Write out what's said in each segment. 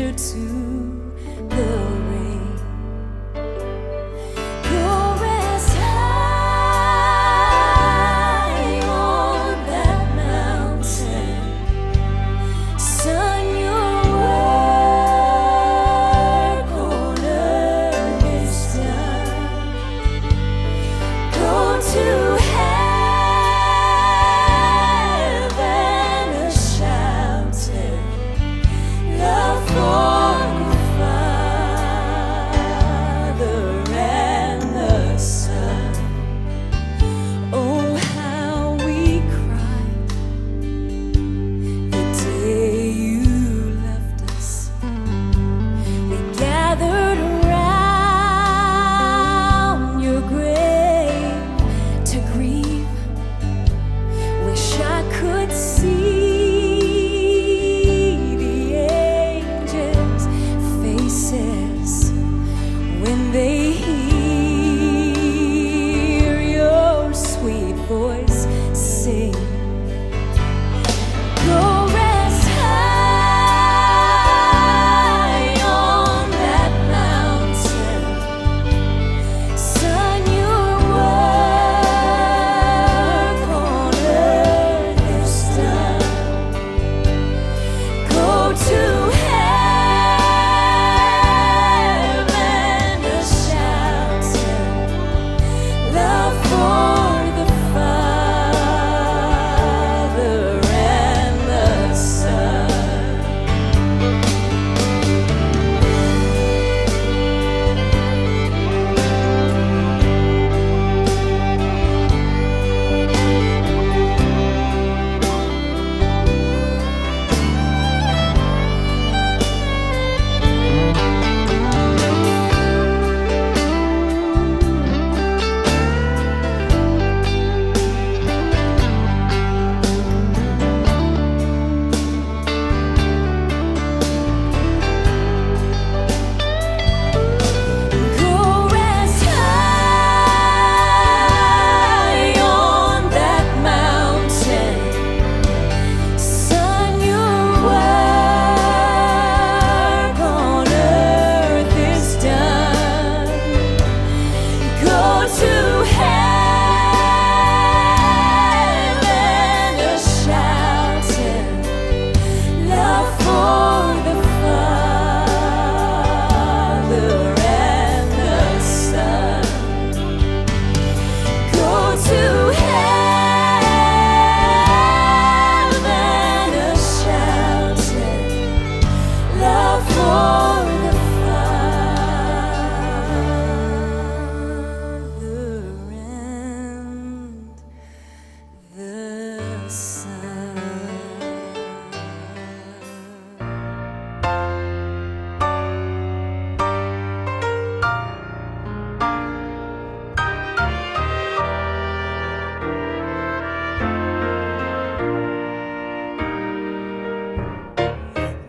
stranger to the rain. Go rest high on that mountain. Son, your work on earth is done. Go to heaven a shouting, love for the Father and the Son. Oh, how we cried the day you left us. We gathered around your grave to grieve. Wish I could see the angels' faces when they hear your sweet voice sing. Go rest high on that mountain. Son, your work on earth is done. Go to heaven a shouting, love for the Father and the Son. Go rest high on that mountain. Son, your work on earth is done. Go to heaven a shouting, love for the Father and the Son. Go to heaven a shouting, love for the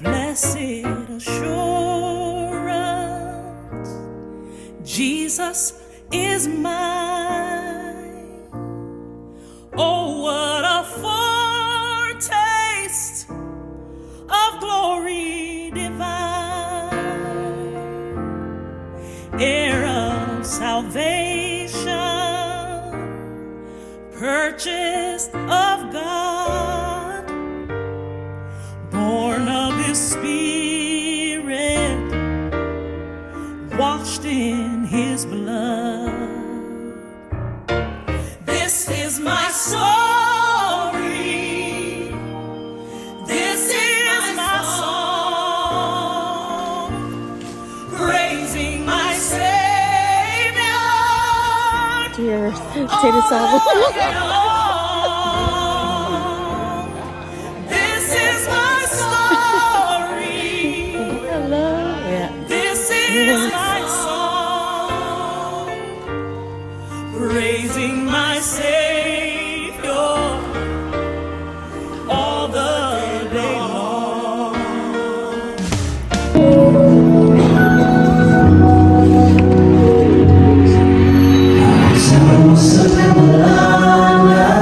Blessed assurance, Jesus is mine. Oh, what a foretaste of glory divine, heir of salvation, purchased of God, born of His Spirit, washed in His blood. This is my story. This is my song, praising my Savior. Dear, say the song. This is my story. Hello. Yeah. This is my song, praising my Savior all the day long. Sa puso ng langit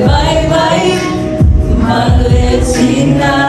Bye bye, Maletina.